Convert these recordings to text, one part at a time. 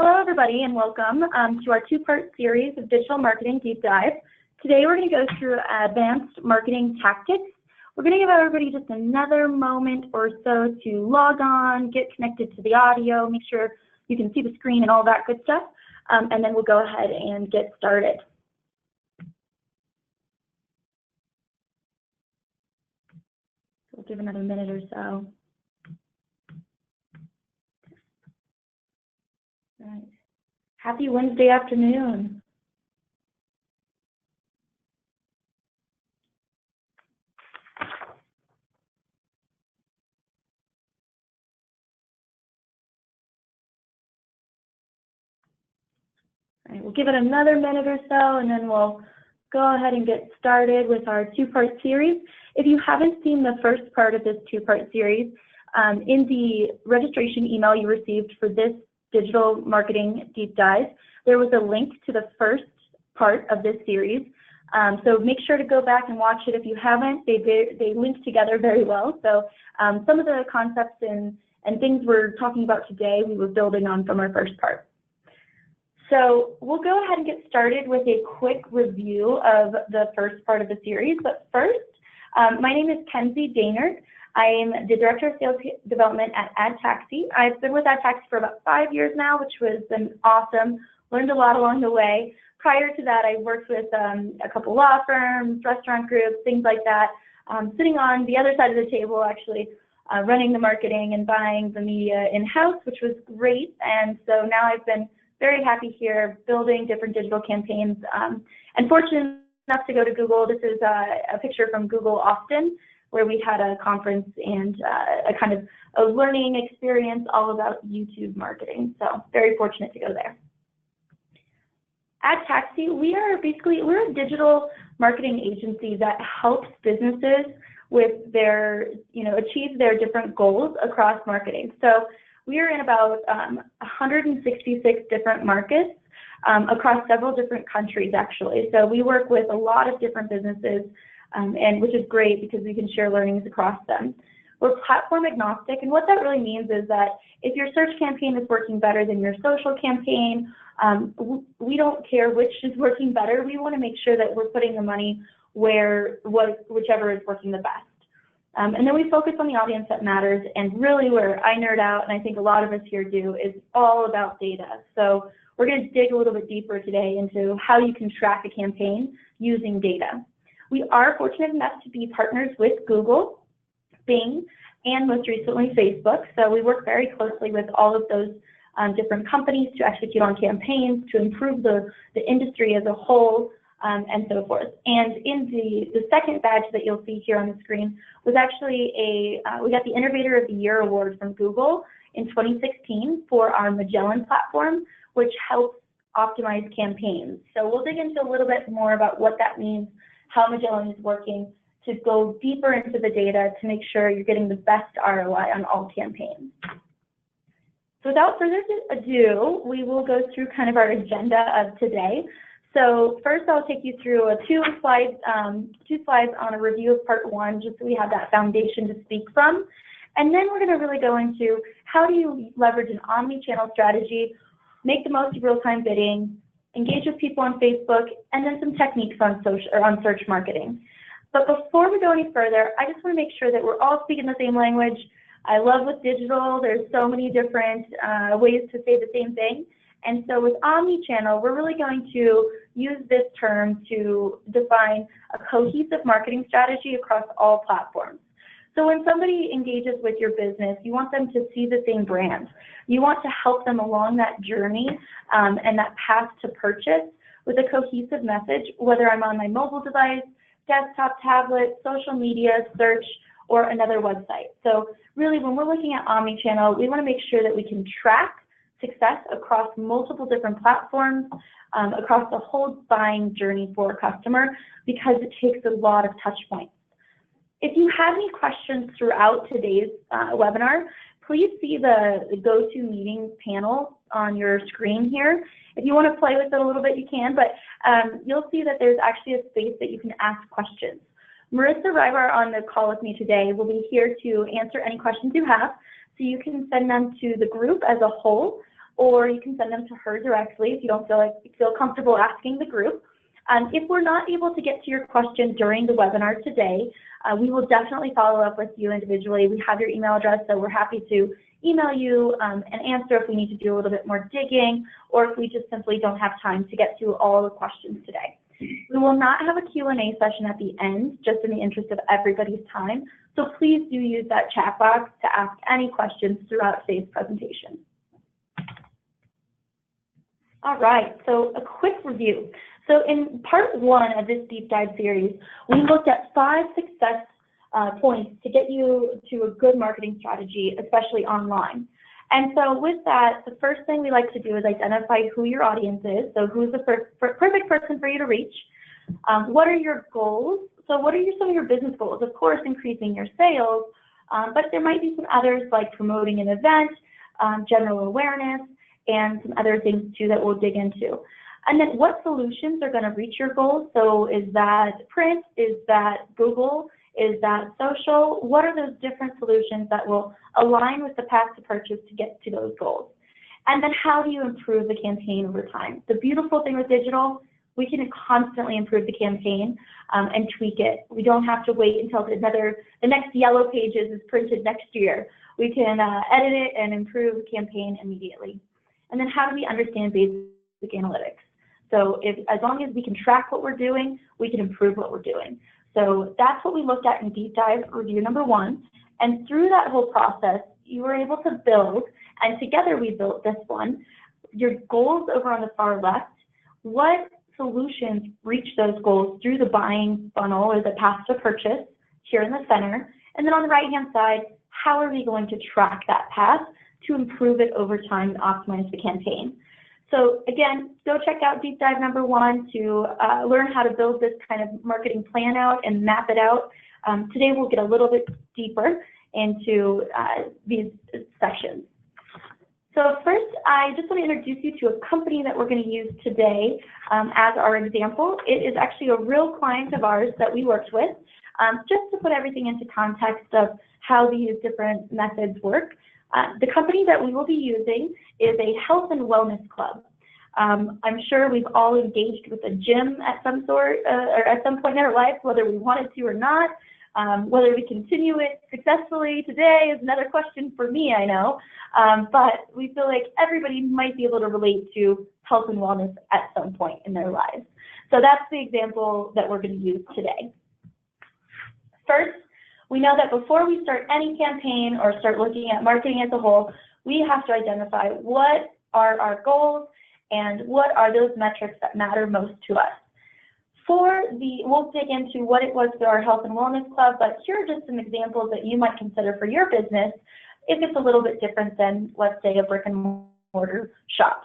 Hello, everybody, and welcome to our two-part series of Digital Marketing Deep Dive. Today, we're going to go through advanced marketing tactics. We're going to give everybody just another moment or so to log on, get connected to the audio, make sure you can see the screen and all that good stuff, and then we'll go ahead and get started. We'll give another minute or so. Right. Happy Wednesday afternoon. All right, we'll give it another minute or so, and then we'll go ahead and get started with our two-part series. If you haven't seen the first part of this two-part series, in the registration email you received for this Digital Marketing Deep Dive, there was a link to the first part of this series. So make sure to go back and watch it if you haven't. They link together very well. So some of the concepts and things we're talking about today, we were building on from our first part. So we'll go ahead and get started with a quick review of the first part of the series. But first, my name is Kenzie Daynard. I am the Director of Sales Development at AdTaxi. I've been with AdTaxi for about 5 years now, which has been awesome. Learned a lot along the way. Prior to that, I worked with a couple law firms, restaurant groups, things like that, sitting on the other side of the table, actually, running the marketing and buying the media in-house, which was great. And so now I've been very happy here building different digital campaigns. And fortunate enough to go to Google. This is a picture from Google Austin, where we had a conference and a kind of a learning experience all about YouTube marketing. So very fortunate to go there. At Taxi, we're a digital marketing agency that helps businesses with their, achieve their different goals across marketing. So we are in about 166 different markets across several different countries, actually. So we work with a lot of different businesses, and which is great because we can share learnings across them. We're platform agnostic, and what that really means is that if your search campaign is working better than your social campaign, we don't care which is working better. We want to make sure that we're putting the money whichever is working the best. And then we focus on the audience that matters, and really where I nerd out, and I think a lot of us here do, is all about data. So we're going to dig a little bit deeper today into how you can track a campaign using data. We are fortunate enough to be partners with Google, Bing, and most recently Facebook. So we work very closely with all of those different companies to execute on campaigns, to improve the industry as a whole, and so forth. And in the second badge that you'll see here on the screen was actually we got the Innovator of the Year award from Google in 2016 for our Magellan platform, which helps optimize campaigns. So we'll dig into a little bit more about what that means, how Magellan is working to go deeper into the data to make sure you're getting the best ROI on all campaigns. So without further ado, we will go through kind of our agenda of today. So first I'll take you through two slides on a review of part one, just so we have that foundation to speak from. And then we're going to really go into how do you leverage an omni-channel strategy, make the most of real-time bidding, engage with people on Facebook, and then some techniques on search marketing. But before we go any further, I just want to make sure that we're all speaking the same language. I love with digital, there's so many different ways to say the same thing. And so with omni-channel, we're really going to use this term to define a cohesive marketing strategy across all platforms. So when somebody engages with your business, you want them to see the same brand. You want to help them along that journey and that path to purchase with a cohesive message, whether I'm on my mobile device, desktop, tablet, social media, search, or another website. So really, when we're looking at omnichannel, we want to make sure that we can track success across multiple different platforms, across the whole buying journey for a customer, because it takes a lot of touch points. If you have any questions throughout today's webinar, please see the GoToMeeting panel on your screen here. If you want to play with it a little bit, you can, but you'll see that there's actually a space that you can ask questions. Marissa Rybar on the call with me today will be here to answer any questions you have, so you can send them to the group as a whole, or you can send them to her directly if you don't feel comfortable asking the group. If we're not able to get to your question during the webinar today, we will definitely follow up with you individually. We have your email address, so we're happy to email you and answer if we need to do a little bit more digging, or if we just simply don't have time to get to all the questions today. We will not have a Q&A session at the end, just in the interest of everybody's time, so please do use that chat box to ask any questions throughout today's presentation. All right, so a quick review. So in part 1 of this deep dive series, we looked at 5 success points to get you to a good marketing strategy, especially online. And so with that, the first thing we like to do is identify who your audience is. So who's the perfect person for you to reach? What are your goals? So what are some of your business goals? Of course, increasing your sales, but there might be some others like promoting an event, general awareness, and some other things too that we'll dig into. And then what solutions are going to reach your goals? So is that print? Is that Google? Is that social? What are those different solutions that will align with the path to purchase to get to those goals? And then how do you improve the campaign over time? The beautiful thing with digital, we can constantly improve the campaign and tweak it. We don't have to wait until the next yellow pages is printed next year. We can edit it and improve the campaign immediately. And then how do we understand basic analytics? So as long as we can track what we're doing, we can improve what we're doing. So that's what we looked at in deep dive review number 1. And through that whole process, you were able to build, and together we built this one, your goals over on the far left. What solutions reach those goals through the buying funnel or the path to purchase here in the center? And then on the right-hand side, how are we going to track that path to improve it over time and optimize the campaign? So again, go check out deep dive number 1 to learn how to build this kind of marketing plan out and map it out. Today we'll get a little bit deeper into these sections. So first, I just want to introduce you to a company that we're going to use today as our example. It is actually a real client of ours that we worked with, just to put everything into context of how these different methods work. The company that we will be using is a health and wellness club. I'm sure we've all engaged with a gym at some sort or at some point in our life, whether we wanted to or not. Whether we continue it successfully today is another question for me, I know. But we feel like everybody might be able to relate to health and wellness at some point in their lives. So that's the example that we're going to use today. First, we know that before we start any campaign or start looking at marketing as a whole, we have to identify what are our goals and what are those metrics that matter most to us. We'll dig into what it was for our health and wellness club, but here are just some examples that you might consider for your business if it's a little bit different than, let's say, a brick and mortar shop.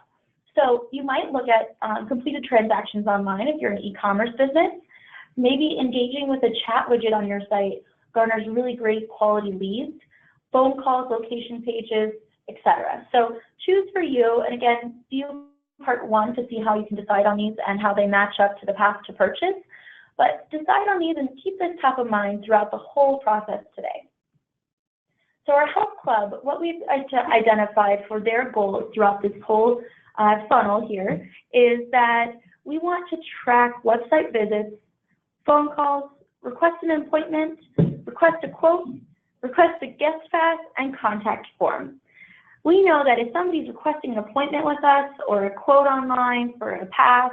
So you might look at completed transactions online if you're an e-commerce business. Maybe engaging with a chat widget on your site garners really great quality leads, phone calls, location pages, etc. So choose for you, and again, view part 1 to see how you can decide on these and how they match up to the path to purchase. But decide on these and keep this top of mind throughout the whole process today. So our health club, what we've identified for their goals throughout this whole funnel here is that we want to track website visits, phone calls, request an appointment, request a quote, request a guest pass, and contact form. We know that if somebody's requesting an appointment with us or a quote online for a pass,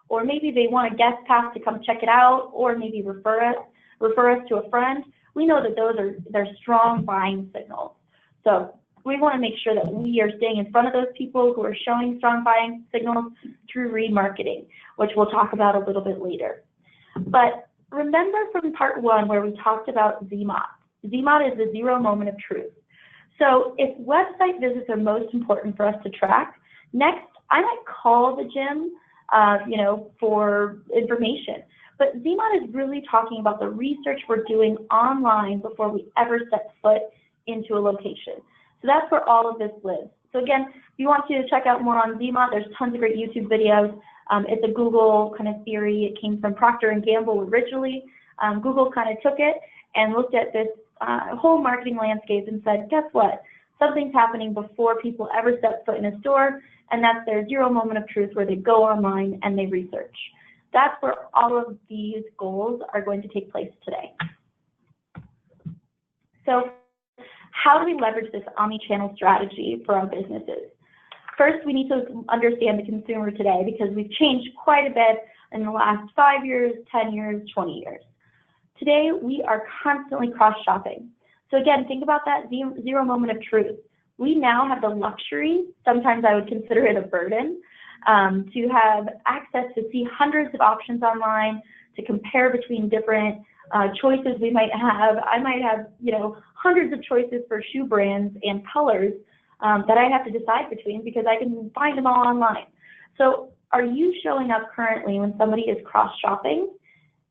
or maybe they want a guest pass to come check it out, or maybe refer us to a friend, we know that they're strong buying signals. So we want to make sure that we are staying in front of those people who are showing strong buying signals through remarketing, which we'll talk about a little bit later. But remember from part 1 where we talked about ZMOT. ZMOT is the zero moment of truth. So if website visits are most important for us to track, next I might call the gym, for information. But ZMOT is really talking about the research we're doing online before we ever set foot into a location. So that's where all of this lives. So again, if you want to check out more on ZMOT, there's tons of great YouTube videos. It's a Google kind of theory. It came from Procter & Gamble originally. Google kind of took it and looked at this whole marketing landscape and said, guess what? something's happening before people ever step foot in a store, and that's their 0 moment of truth where they go online and they research. That's where all of these goals are going to take place today. So how do we leverage this omnichannel strategy for our businesses? First, we need to understand the consumer today because we've changed quite a bit in the last 5 years, 10 years, 20 years. Today, we are constantly cross-shopping. So again, think about that 0 moment of truth. We now have the luxury, sometimes I would consider it a burden, to have access to see hundreds of options online, to compare between different choices we might have. I might have, hundreds of choices for shoe brands and colors that I have to decide between because I can find them all online. So are you showing up currently when somebody is cross-shopping?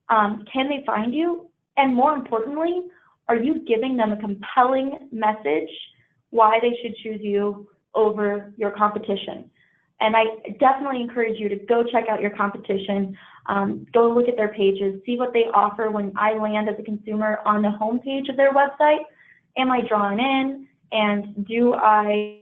Can they find you? And more importantly, are you giving them a compelling message why they should choose you over your competition? And I definitely encourage you to go check out your competition, go look at their pages, see what they offer when I land as a consumer on the home page of their website. Am I drawn in? And do I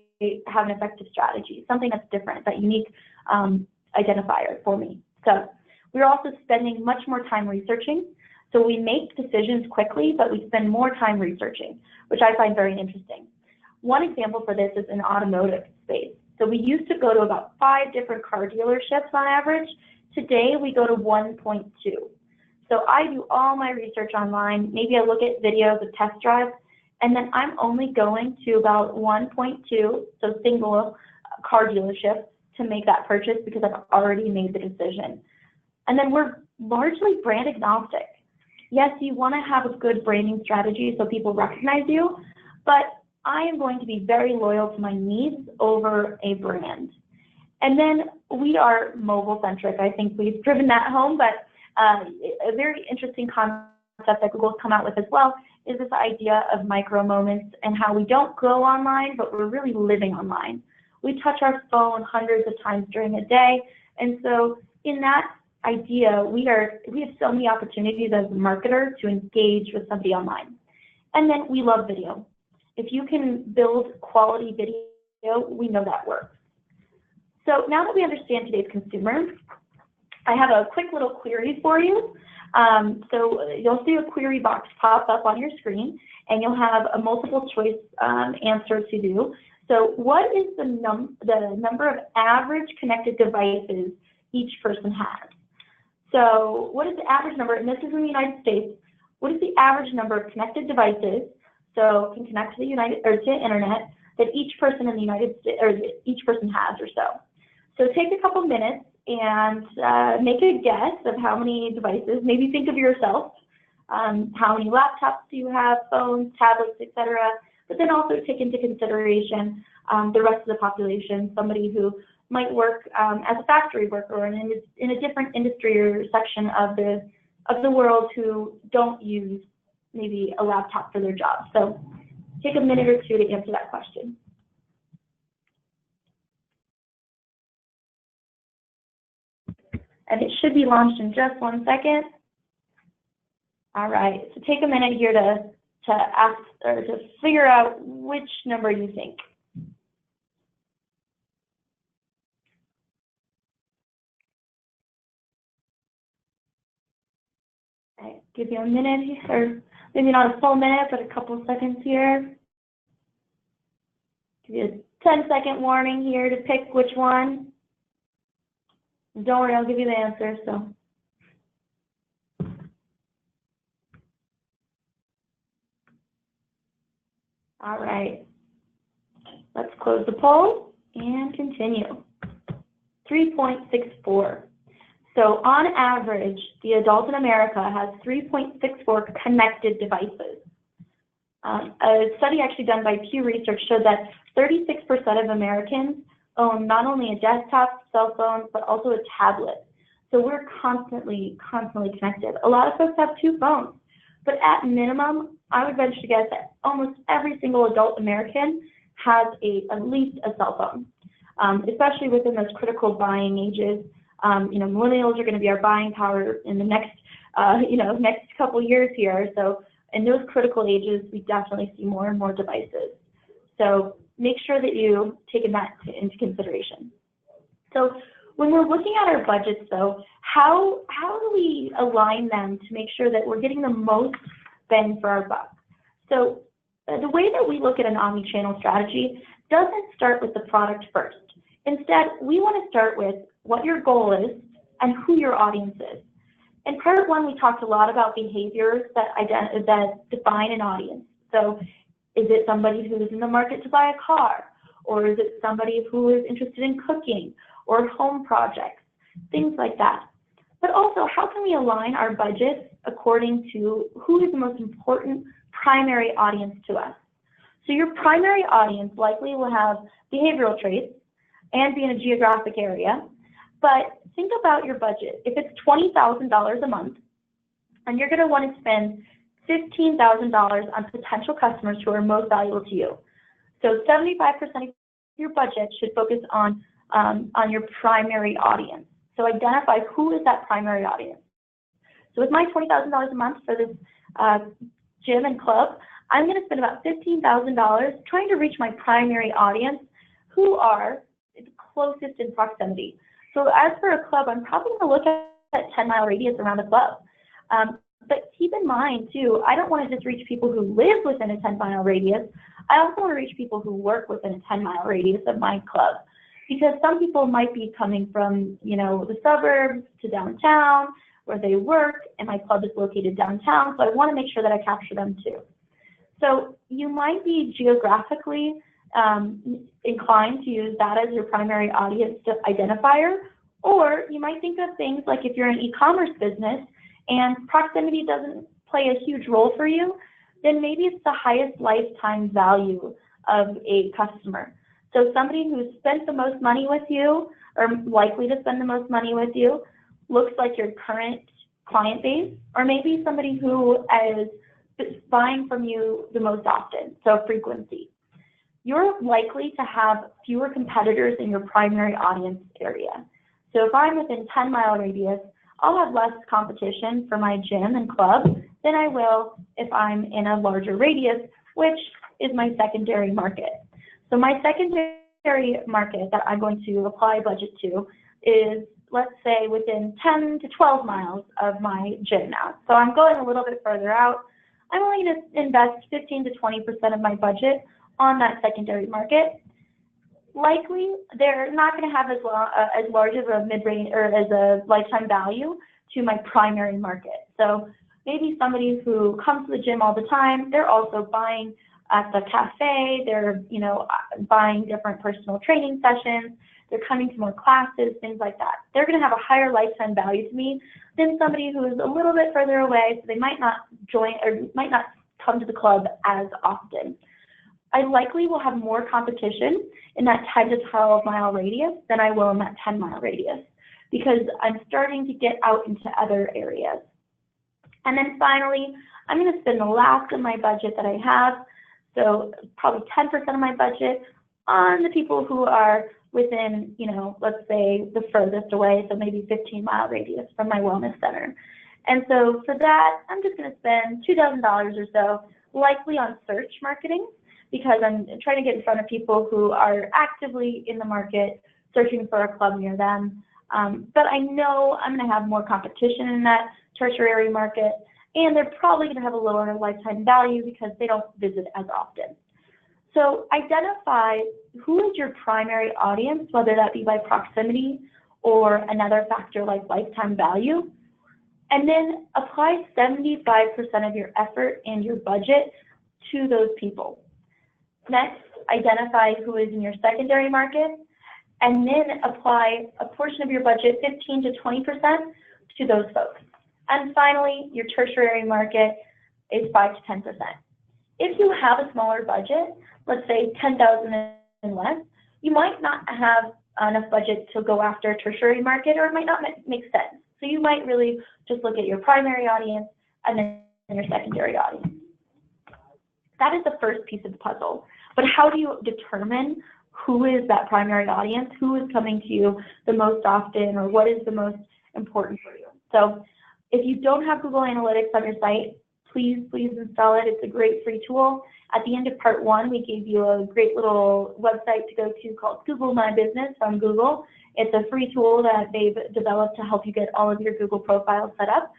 have an effective strategy, something that's different, that unique identifier for me? So we're also spending much more time researching. So we make decisions quickly, but we spend more time researching, which I find very interesting. One example for this is in automotive space. So we used to go to about 5 different car dealerships on average. Today we go to 1.2. So I do all my research online. Maybe I look at videos of test drives, and then I'm only going to about 1.2, so single car dealership, to make that purchase because I've already made the decision. And then we're largely brand agnostic. Yes, you want to have a good branding strategy so people recognize you, but I am going to be very loyal to my needs over a brand. And then we are mobile-centric. I think we've driven that home, but a very interesting concept that Google's come out with as well is this idea of micro moments and how we don't go online, but we're really living online. We touch our phone hundreds of times during a day, and so in that idea, we have so many opportunities as a marketer to engage with somebody online. And then we love video. If you can build quality video, we know that works. So now that we understand today's consumer, I have a quick little query for you. So you'll see a query box pop up on your screen, and you'll have a multiple choice answer to do. So what is the number of average connected devices each person has? So what is the average number, and this is in the United States, what is the average number of connected devices, so can connect to the internet, that each person in the United States, or each person has or so. So take a couple minutes and make a guess of how many devices. Maybe think of yourself. How many laptops do you have, phones, tablets, etc. But then also take into consideration the rest of the population, somebody who might work as a factory worker or in a different industry or section of the world who don't use maybe a laptop for their job. So take a minute or two to answer that question. And it should be launched in just 1 second. All right, so take a minute here to ask or to figure out which number you think. All right, give you a minute, or maybe not a full minute, but a couple seconds here. Give you a 10-second warning here to pick which one. Don't worry, I'll give you the answer. So, all right, let's close the poll and continue. 3.64. So on average, the adult in America has 3.64 connected devices. A study actually done by Pew Research showed that 36% of Americans own not only a desktop, cell phone, but also a tablet. So we're constantly connected. A lot of folks have 2 phones, but at minimum, I would venture to guess that almost every single adult American has at least a cell phone, especially within those critical buying ages. Millennials are going to be our buying power in the next couple years here. So in those critical ages, we definitely see more and more devices. So make sure that you take that into consideration. So when we're looking at our budgets, though, how do we align them to make sure that we're getting the most bang for our buck? So the way that we look at an omni-channel strategy doesn't start with the product first. Instead, we want to start with what your goal is and who your audience is. In part one, we talked a lot about behaviors that define an audience. So is it somebody who is in the market to buy a car? Or is it somebody who is interested in cooking or home projects, things like that. But also, how can we align our budgets according to who is the most important primary audience to us? So your primary audience likely will have behavioral traits and be in a geographic area, but think about your budget. If it's $20,000 a month, and you're gonna want to spend $15,000 on potential customers who are most valuable to you. So 75% of your budget should focus on your primary audience. So identify who is that primary audience. So with my $20,000 a month for this gym and club, I'm going to spend about $15,000 trying to reach my primary audience who are the closest in proximity. So as for a club, I'm probably going to look at 10-mile radius around the club. But keep in mind, too, I don't want to just reach people who live within a 10-mile radius. I also want to reach people who work within a 10-mile radius of my club. Because some people might be coming from, the suburbs to downtown where they work, and my club is located downtown, so I want to make sure that I capture them too. So you might be geographically inclined to use that as your primary audience identifier, or you might think of things like if you're an e-commerce business and proximity doesn't play a huge role for you, then maybe it's the highest lifetime value of a customer. So somebody who's spent the most money with you, or likely to spend the most money with you, looks like your current client base, or maybe somebody who is buying from you the most often, so frequency. You're likely to have fewer competitors in your primary audience area. So if I'm within 10-mile radius, I'll have less competition for my gym and club than I will if I'm in a larger radius, which is my secondary market. So my secondary market that I'm going to apply budget to is, let's say, within 10 to 12 miles of my gym now. So I'm going a little bit further out. I'm only going to invest 15 to 20% of my budget on that secondary market. Likely, they're not going to have as large of a mid-range or as a lifetime value to my primary market. So maybe somebody who comes to the gym all the time, they're also buying at the cafe, they're buying different personal training sessions, they're coming to more classes, things like that. They're going to have a higher lifetime value to me than somebody who is a little bit further away, so they might not join or might not come to the club as often. I likely will have more competition in that 10 to 12 mile radius than I will in that 10-mile radius because I'm starting to get out into other areas. And then finally, I'm going to spend the last of my budget that I have, so probably 10% of my budget, on the people who are within, let's say the furthest away, so maybe 15-mile radius from my wellness center. And so for that, I'm just going to spend $2,000 or so, likely on search marketing, because I'm trying to get in front of people who are actively in the market searching for a club near them. But I know I'm going to have more competition in that tertiary market, and they're probably going to have a lower lifetime value because they don't visit as often. So identify who is your primary audience, whether that be by proximity or another factor like lifetime value, and then apply 75% of your effort and your budget to those people. Next, identify who is in your secondary market, and then apply a portion of your budget, 15 to 20%, to those folks. And finally, your tertiary market is 5 to 10%. If you have a smaller budget, let's say $10,000 and less, you might not have enough budget to go after a tertiary market, or it might not make sense. So you might really just look at your primary audience and then your secondary audience. That is the first piece of the puzzle. But how do you determine who is that primary audience, who is coming to you the most often, or what is the most important for you? So if you don't have Google Analytics on your site, please install it. It's a great free tool. At the end of part 1, we gave you a great little website to go to called Google My Business from Google. It's a free tool that they've developed to help you get all of your Google profiles set up.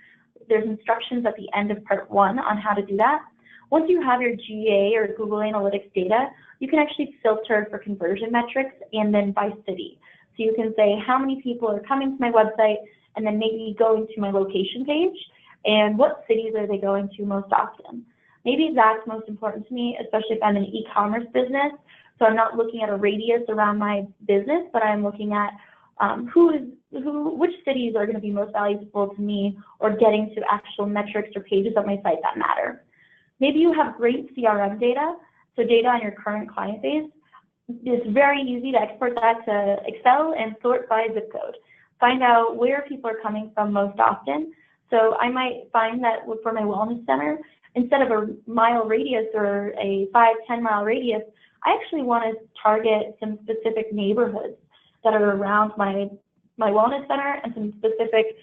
There's instructions at the end of part 1 on how to do that. Once you have your GA or Google Analytics data, you can actually filter for conversion metrics and then by city. So you can say how many people are coming to my website and then maybe going to my location page and what cities are they going to most often. Maybe that's most important to me, especially if I'm an e-commerce business. So I'm not looking at a radius around my business, but I'm looking at which cities are going to be most valuable to me or getting to actual metrics or pages of my site that matter. Maybe you have great CRM data, so data on your current client base. It's very easy to export that to Excel and sort by zip code. Find out where people are coming from most often. So I might find that for my wellness center, instead of a mile radius or a 5-10 mile radius, I actually want to target some specific neighborhoods that are around my wellness center and some specific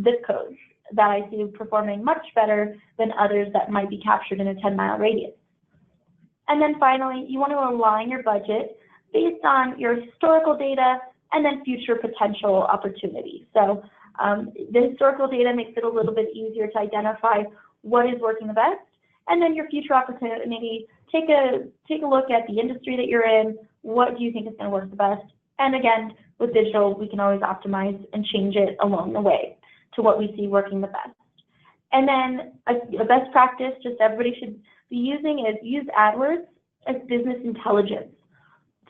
zip codes that I see performing much better than others that might be captured in a 10-mile radius. And then finally, you want to align your budget based on your historical data and then future potential opportunities. So the historical data makes it a little bit easier to identify what is working the best, and then your future opportunity, take a look at the industry that you're in. What do you think is going to work the best? And again, with digital, we can always optimize and change it along the way to what we see working the best. And then a best practice just everybody should be using is use AdWords as business intelligence.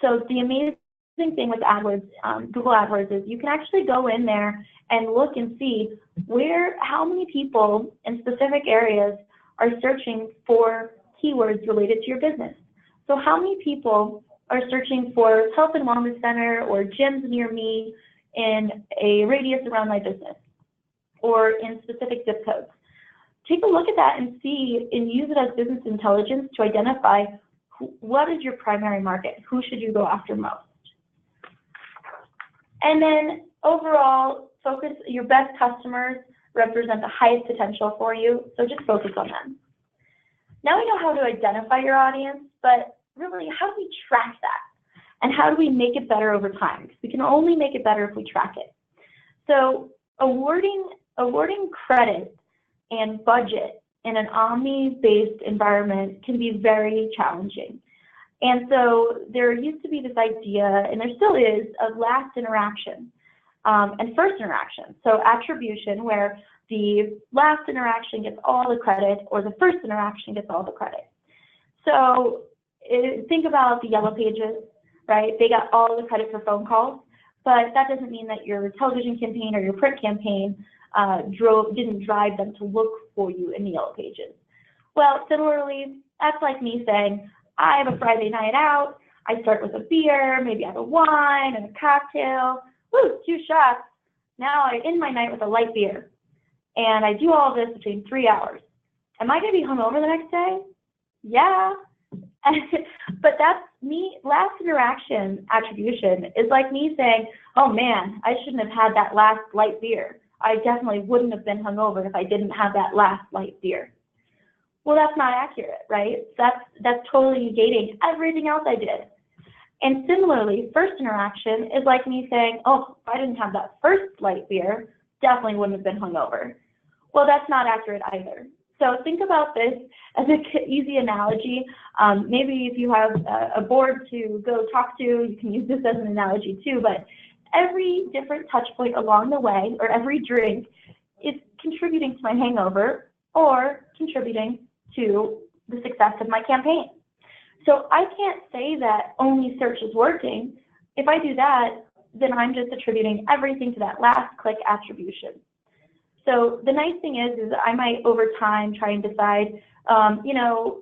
So the amazing thing with AdWords, Google AdWords, is you can actually go in there and look and see how many people in specific areas are searching for keywords related to your business. So how many people are searching for health and wellness center or gyms near me in a radius around my business or in specific zip codes? Take a look at that and see and use it as business intelligence to identify what is your primary market, who should you go after most. And then overall, focus, your best customers represent the highest potential for you, so just focus on them. Now we know how to identify your audience, but really, how do we track that? And how do we make it better over time? Because we can only make it better if we track it. So awarding credit and budget in an omni-based environment can be very challenging. And so there used to be this idea, and there still is, of last interaction and first interaction. So attribution, where the last interaction gets all the credit or the first interaction gets all the credit. So think about the Yellow Pages, right? They got all the credit for phone calls, but that doesn't mean that your television campaign or your print campaign didn't drive them to look for you in the Yellow Pages. Well, similarly, that's like me saying, I have a Friday night out, I start with a beer, maybe I have a wine and a cocktail, woo, 2 shots. Now I end my night with a light beer. And I do all this between 3 hours. Am I going to be hungover the next day? Yeah. But that's me, last interaction attribution is like me saying, oh man, I shouldn't have had that last light beer. I definitely wouldn't have been hungover if I didn't have that last light beer. Well, that's not accurate, right? That's totally negating everything else I did. And similarly, first interaction is like me saying, oh, if I didn't have that first light beer, definitely wouldn't have been hungover. Well, that's not accurate either. So think about this as an easy analogy. Maybe if you have a board to go talk to, you can use this as an analogy too, but every different touch point along the way, or every drink, is contributing to my hangover or contributing to the success of my campaign. So I can't say that only search is working. If I do that, then I'm just attributing everything to that last click attribution. So the nice thing is I might over time try and decide,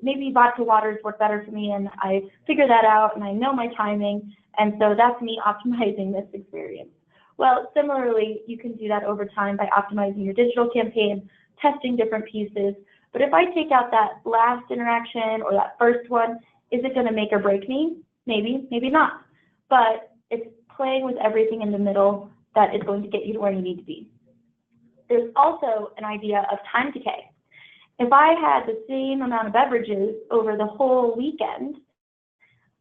maybe vodka waters work better for me, and I figure that out and I know my timing, and so that's me optimizing this experience. Well, similarly, you can do that over time by optimizing your digital campaign, testing different pieces. But if I take out that last interaction or that first one, is it going to make or break me? Maybe, maybe not. But it's playing with everything in the middle that is going to get you to where you need to be. There's also an idea of time decay. If I had the same amount of beverages over the whole weekend,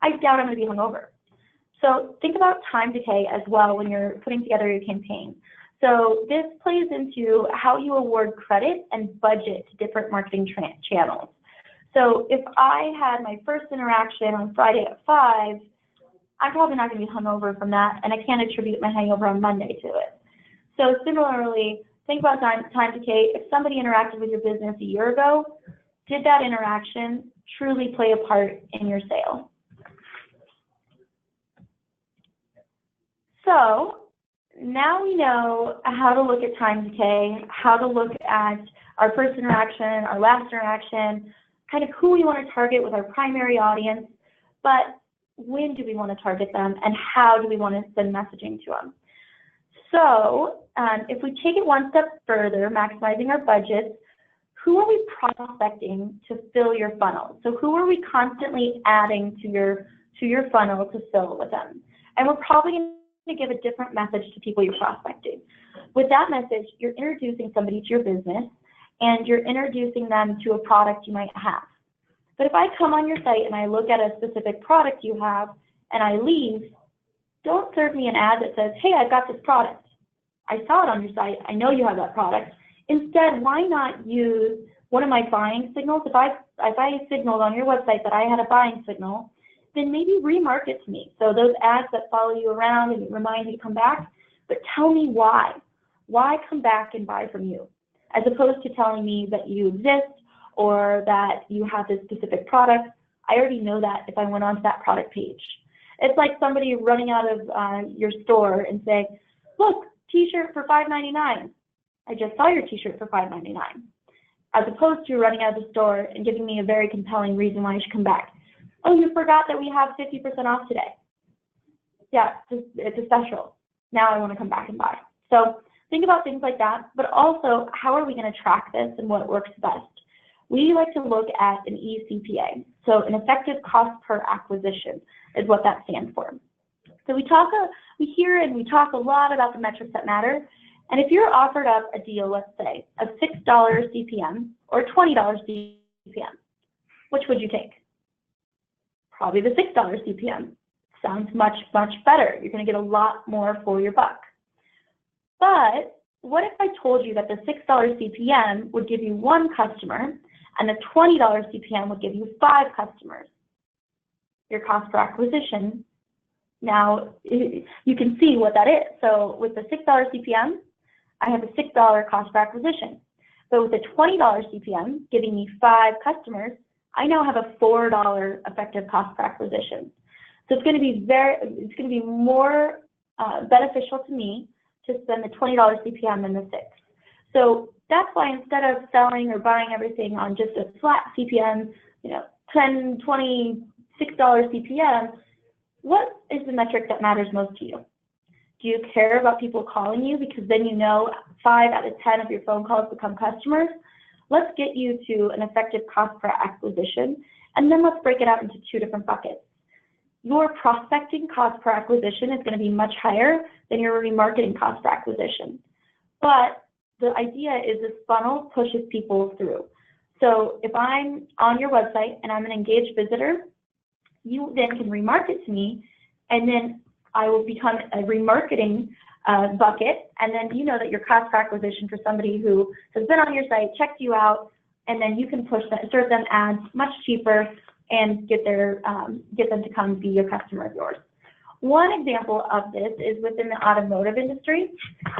I doubt I'm going to be hungover. So think about time decay as well when you're putting together your campaign. So this plays into how you award credit and budget to different marketing channels. So if I had my first interaction on Friday at 5, I'm probably not going to be hungover from that, and I can't attribute my hangover on Monday to it. So similarly, think about time decay. If somebody interacted with your business a year ago, did that interaction truly play a part in your sale? So now we know how to look at time decay, how to look at our first interaction, our last interaction, kind of who we want to target with our primary audience, but when do we want to target them and how do we want to send messaging to them? So if we take it one step further, maximizing our budgets, who are we prospecting to fill your funnel? So who are we constantly adding to your funnel to fill with them? And we're probably going to give a different message to people you're prospecting. With that message, you're introducing somebody to your business and you're introducing them to a product you might have. But if I come on your site and I look at a specific product you have and I leave, don't serve me an ad that says, hey, I've got this product. I saw it on your site. I know you have that product. Instead, why not use one of my buying signals? If I signaled on your website that I had a buying signal, then maybe remarket to me. So those ads that follow you around and remind you to come back, but tell me why. Why come back and buy from you? As opposed to telling me that you exist or that you have this specific product. I already know that if I went onto that product page. It's like somebody running out of your store and saying, look, t-shirt for $5.99. I just saw your t-shirt for $5.99. As opposed to running out of the store and giving me a very compelling reason why I should come back. Oh, you forgot that we have 50% off today. Yeah, it's a special. Now I want to come back and buy. So think about things like that, but also how are we going to track this and what works best? We like to look at an eCPA, so an effective cost per acquisition is what that stands for. So we hear and we talk a lot about the metrics that matter, and if you're offered up a deal, let's say, of $6 CPM or $20 CPM, which would you take? Probably the $6 CPM. Sounds much, much better. You're going to get a lot more for your buck. But what if I told you that the $6 CPM would give you 1 customer and the $20 CPM would give you 5 customers? Your cost per acquisition, now you can see what that is. So with the $6 CPM, I have a $6 cost per acquisition. But with the $20 CPM giving me 5 customers, I now have a $4 effective cost per acquisition. So it's going to be more beneficial to me to spend the $20 CPM than the 6. So that's why instead of selling or buying everything on just a flat CPM, $10, $20, $6 CPM, what is the metric that matters most to you? Do you care about people calling you? Because then 5 out of 10 of your phone calls become customers. Let's get you to an effective cost per acquisition, and then let's break it out into 2 different buckets. Your prospecting cost per acquisition is going to be much higher than your remarketing cost per acquisition. But the idea is this funnel pushes people through. So if I'm on your website and I'm an engaged visitor, you then can remarket to me, and then I will become a remarketing bucket, and then you know that your cost per acquisition for somebody who has been on your site, checked you out, and then you can serve them ads much cheaper and get them to come be your customer of yours. One example of this is within the automotive industry,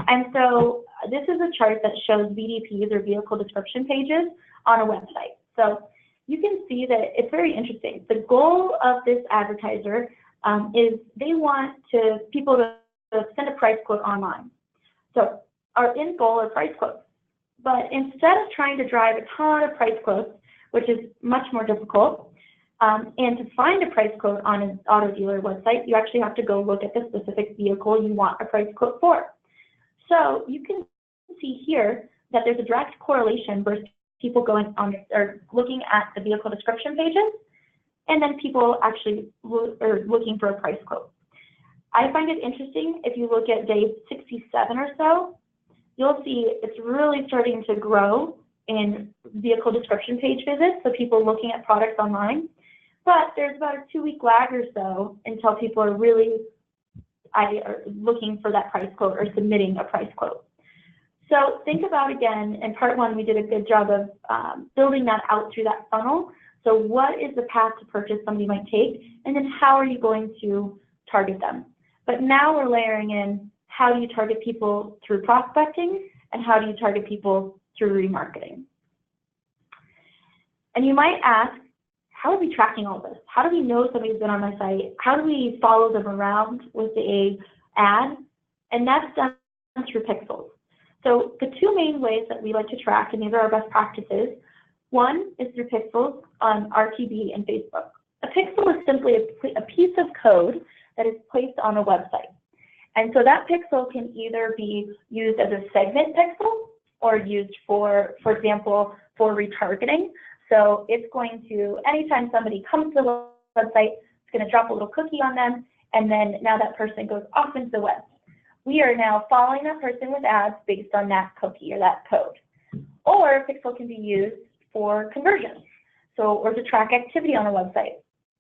and so this is a chart that shows VDPs or vehicle description pages on a website. So you can see that it's very interesting. The goal of this advertiser is they want people to send a price quote online. So our end goal are price quotes. But instead of trying to drive a ton of price quotes, which is much more difficult, and to find a price quote on an auto dealer website, you actually have to go look at the specific vehicle you want a price quote for. So you can see here that there's a direct correlation versus people going on or looking at the vehicle description pages, and then people actually are looking for a price quote. I find it interesting, if you look at day 67 or so, you'll see it's really starting to grow in vehicle description page visits, so people looking at products online. But there's about a 2-week lag or so until people are really looking for that price quote or submitting a price quote. So think about, again, in part one, we did a good job of building that out through that funnel. So what is the path to purchase somebody might take, and then how are you going to target them? But now we're layering in, how do you target people through prospecting, and how do you target people through remarketing? And you might ask, how are we tracking all this? How do we know somebody's been on my site? How do we follow them around with the ad? And that's done through pixels. So the two main ways that we like to track, and these are our best practices, one is through pixels on RTB and Facebook. A pixel is simply a piece of code that is placed on a website. And so that pixel can either be used as a segment pixel or used for example, for retargeting. So it's going to, anytime somebody comes to the website, it's going to drop a little cookie on them, and then now that person goes off into the web. We are now following that person with ads based on that cookie or that code. Or a pixel can be used for conversions, or to track activity on a website.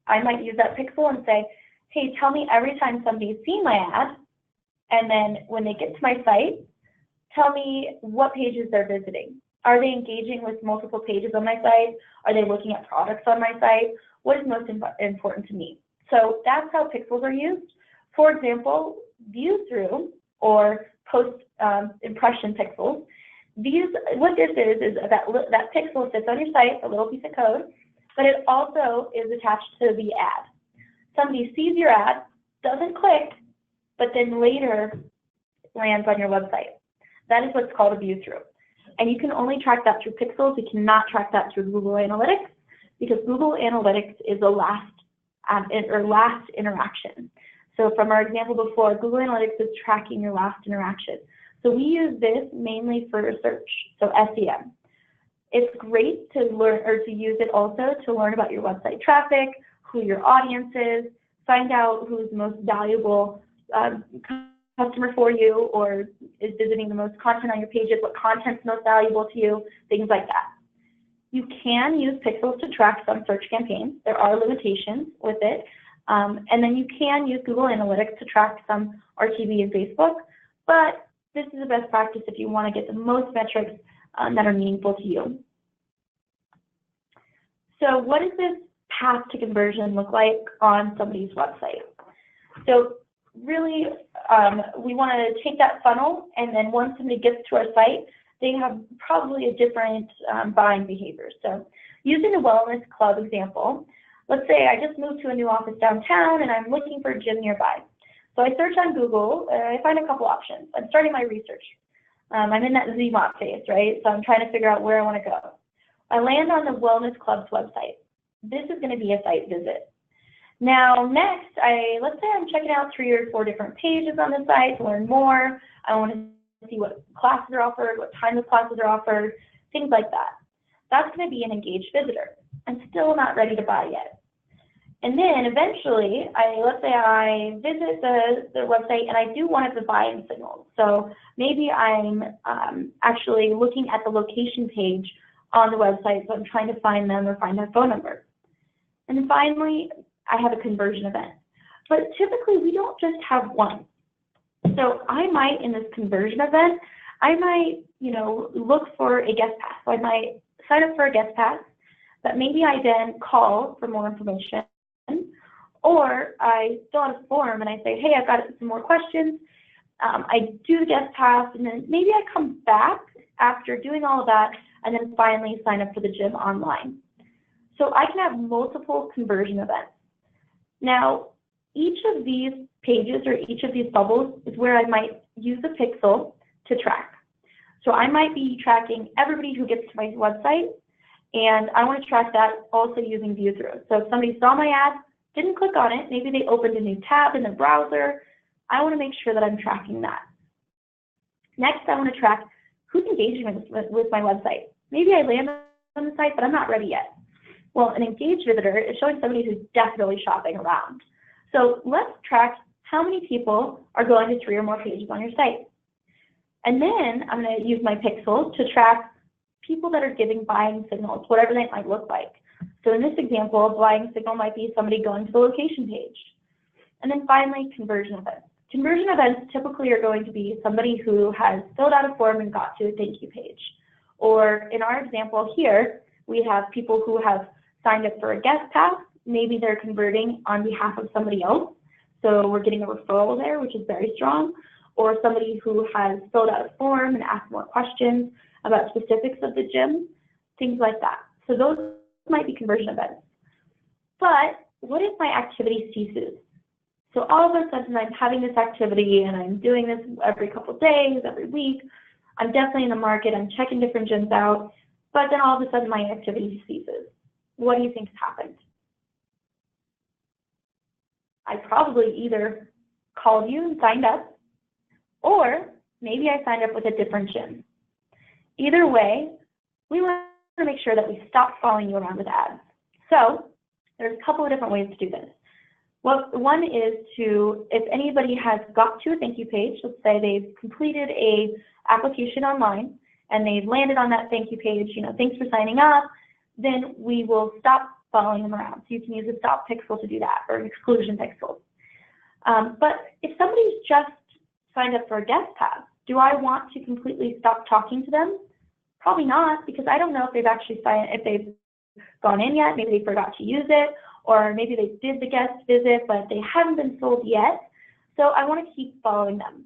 I might use that pixel and say, hey, tell me every time somebody's seen my ad, and then when they get to my site, tell me what pages they're visiting. Are they engaging with multiple pages on my site? Are they looking at products on my site? What is most important to me? So that's how pixels are used. For example, view through or post impression pixels. What this is that pixel sits on your site, a little piece of code, but it also is attached to the ad. Somebody sees your ad, doesn't click, but then later lands on your website. That is what's called a view through. And you can only track that through pixels. You cannot track that through Google Analytics, because Google Analytics is the last interaction. So from our example before, Google Analytics is tracking your last interaction. So we use this mainly for search, so SEM. It's great to learn, or to use it also to learn about your website traffic, who your audience is, find out who's most valuable customer for you, or is visiting the most content on your pages, what content's most valuable to you, things like that. You can use pixels to track some search campaigns. There are limitations with it. And then you can use Google Analytics to track some RTB and Facebook, but this is a best practice if you want to get the most metrics that are meaningful to you. So what does this path to conversion look like on somebody's website? So really, we want to take that funnel, and then once somebody gets to our site, they have probably a different buying behavior. So using a wellness club example, let's say I just moved to a new office downtown and I'm looking for a gym nearby. So I search on Google, and I find a couple options. I'm starting my research. I'm in that ZMOT phase, right? So I'm trying to figure out where I want to go. I land on the Wellness Club's website. This is going to be a site visit. Now, next, let's say I'm checking out 3 or 4 different pages on the site to learn more. I want to see what classes are offered, what time the classes are offered, things like that. That's going to be an engaged visitor. I'm still not ready to buy yet. And then eventually, let's say I visit the website and I do one of the buying signals. So maybe I'm actually looking at the location page on the website, so I'm trying to find them or find their phone number. And then finally, I have a conversion event. But typically, we don't just have one. So I might, in this conversion event, I might, look for a guest pass. So I might sign up for a guest pass, but maybe I then call for more information, or I fill out a form and I say, hey, I've got some more questions. I do the guest pass, and then maybe I come back after doing all of that, and then finally sign up for the gym online. So I can have multiple conversion events. Now, each of these pages or each of these bubbles is where I might use a pixel to track. So I might be tracking everybody who gets to my website, and I want to track that also using view through. So if somebody saw my ad, didn't click on it, maybe they opened a new tab in the browser, I want to make sure that I'm tracking that. Next, I want to track who's engaging with my website. Maybe I land on the site, but I'm not ready yet. Well, an engaged visitor is showing somebody who's definitely shopping around. So let's track how many people are going to 3 or more pages on your site. And then I'm going to use my pixels to track people that are giving buying signals, whatever they might look like. So in this example, a buying signal might be somebody going to the location page. And then finally, conversion events. Conversion events typically are going to be somebody who has filled out a form and got to a thank you page. Or in our example here, we have people who have signed up for a guest pass. Maybe they're converting on behalf of somebody else. So we're getting a referral there, which is very strong. Or somebody who has filled out a form and asked more questions about specifics of the gym, things like that. So those might be conversion events. But what if my activity ceases? So all of a sudden I'm having this activity and I'm doing this every couple of days, every week. I'm definitely in the market, I'm checking different gyms out, but then all of a sudden my activity ceases. What do you think has happened? I probably either called you and signed up, or maybe I signed up with a different gym. Either way, we want to make sure that we stop following you around with ads. So there's a couple of different ways to do this. Well, one is to, if anybody has got to a thank you page, let's say they've completed a application online and they've landed on that thank you page, thanks for signing up, then we will stop following them around. So you can use a stop pixel to do that, or an exclusion pixel. But if somebody's just signed up for a guest pass, do I want to completely stop talking to them? Probably not, because I don't know if they've actually if they've gone in yet. Maybe they forgot to use it, or maybe they did the guest visit, but they haven't been sold yet. So I want to keep following them.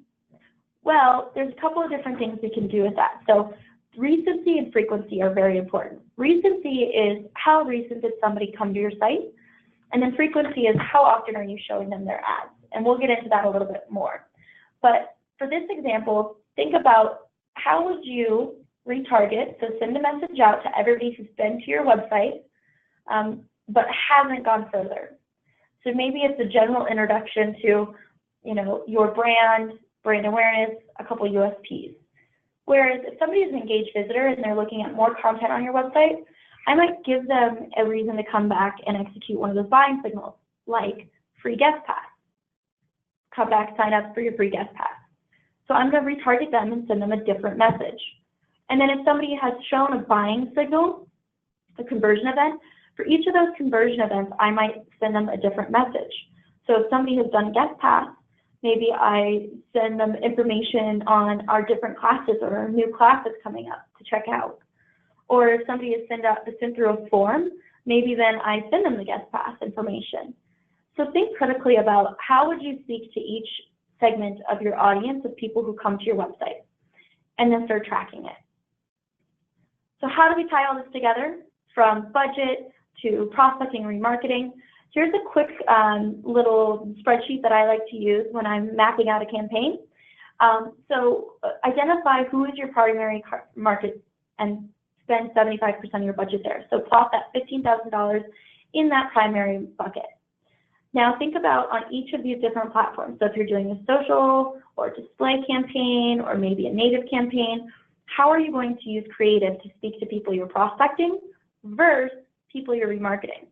Well, there's a couple of different things we can do with that. So recency and frequency are very important. Recency is how recent did somebody come to your site, and then frequency is how often are you showing them their ads. And we'll get into that a little bit more. But for this example, think about how would you retarget, so send a message out to everybody who's been to your website, but hasn't gone further. So maybe it's a general introduction to, your brand awareness, a couple USPs. Whereas if somebody is an engaged visitor and they're looking at more content on your website, I might give them a reason to come back and execute one of those buying signals, like free guest pass. Come back, sign up for your free guest pass. So I'm going to retarget them and send them a different message. And then if somebody has shown a buying signal, a conversion event, for each of those conversion events, I might send them a different message. So if somebody has done guest pass, maybe I send them information on our different classes or our new classes coming up to check out. Or if somebody has sent through a form, maybe then I send them the guest pass information. So think critically about how would you speak to each segment of your audience of people who come to your website, and then start tracking it. So how do we tie all this together, from budget to prospecting, remarketing? Here's a quick little spreadsheet that I like to use when I'm mapping out a campaign. So identify who is your primary market and spend 75% of your budget there. So plot that $15,000 in that primary bucket. Now think about on each of these different platforms. So if you're doing a social or display campaign or maybe a native campaign, how are you going to use creative to speak to people you're prospecting versus people you're remarketing?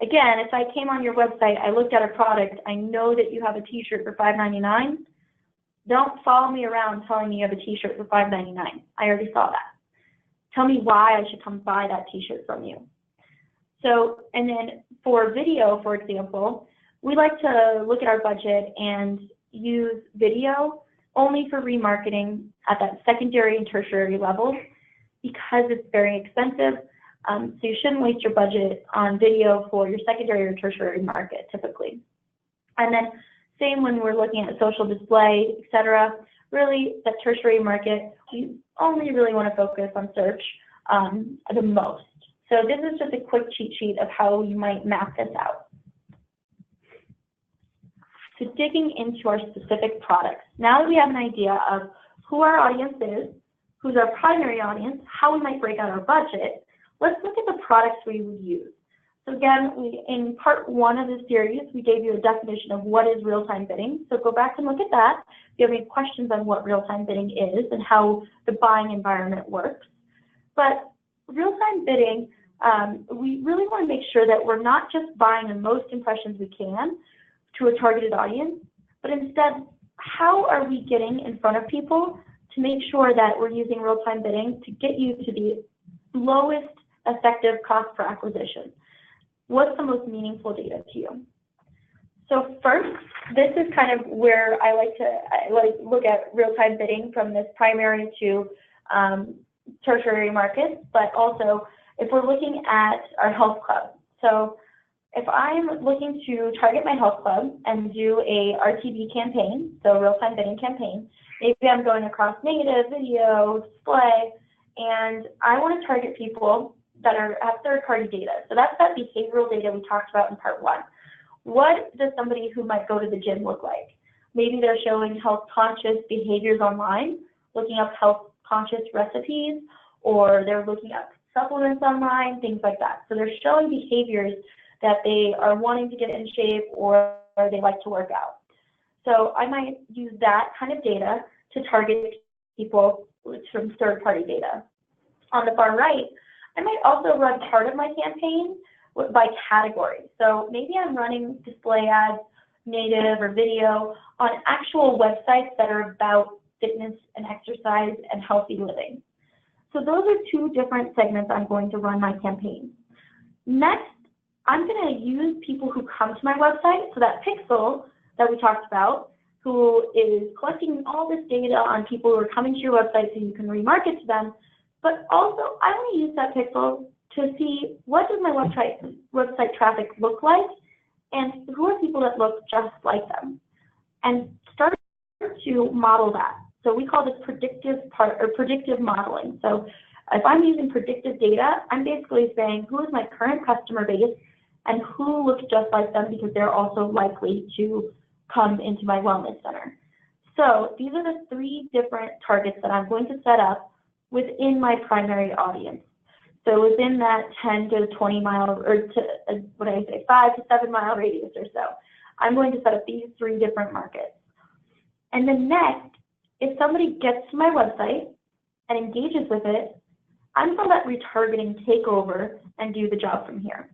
Again, if I came on your website, I looked at a product, I know that you have a t-shirt for $5.99, don't follow me around telling me you have a t-shirt for $5.99. I already saw that. Tell me why I should come buy that t-shirt from you. So, and then for video, for example, we like to look at our budget and use video only for remarketing at that secondary and tertiary level because it's very expensive. So you shouldn't waste your budget on video for your secondary or tertiary market typically. And then same when we're looking at social display, etc. Really, that tertiary market, we only really want to focus on search the most. So this is just a quick cheat sheet of how you might map this out. So digging into our specific products. Now that we have an idea of who our audience is, who's our primary audience, how we might break out our budget, let's look at the products we would use. So again, in part 1 of this series, we gave you a definition of what is real-time bidding. So go back and look at that. If you have any questions on what real-time bidding is and how the buying environment works. But real-time bidding, we really want to make sure that we're not just buying the most impressions we can to a targeted audience, but instead, how are we getting in front of people to make sure that we're using real-time bidding to get you to the lowest effective cost per acquisition. What's the most meaningful data to you? So first, this is kind of where I like to look at real-time bidding from this primary to tertiary markets, but also if we're looking at our health club. So if I'm looking to target my health club and do a RTB campaign, so real-time bidding campaign, maybe I'm going across negative, video, display, and I want to target people that have third-party data. So that's that behavioral data we talked about in part 1. What does somebody who might go to the gym look like? Maybe they're showing health-conscious behaviors online, looking up health-conscious recipes, or they're looking up supplements online, things like that. So they're showing behaviors that they are wanting to get in shape or they like to work out. So I might use that kind of data to target people from third-party data. On the far right, I might also run part of my campaign by category. So maybe I'm running display ads, native or video, on actual websites that are about fitness and exercise and healthy living. So those are 2 different segments I'm going to run my campaign. Next, I'm going to use people who come to my website, so that pixel that we talked about, who is collecting all this data on people who are coming to your website so you can remarket to them, but also I want to use that pixel to see what does my website traffic look like and who are people that look just like them, and start to model that. So we call this predictive modeling. So if I'm using predictive data, I'm basically saying who is my current customer base and who looks just like them because they're also likely to come into my wellness center. So these are the 3 different targets that I'm going to set up within my primary audience. So within that 10 to 20 mile, or to, 5 to 7 mile radius or so, I'm going to set up these 3 different markets. And then next, if somebody gets to my website and engages with it, I'm going to let retargeting take over and do the job from here.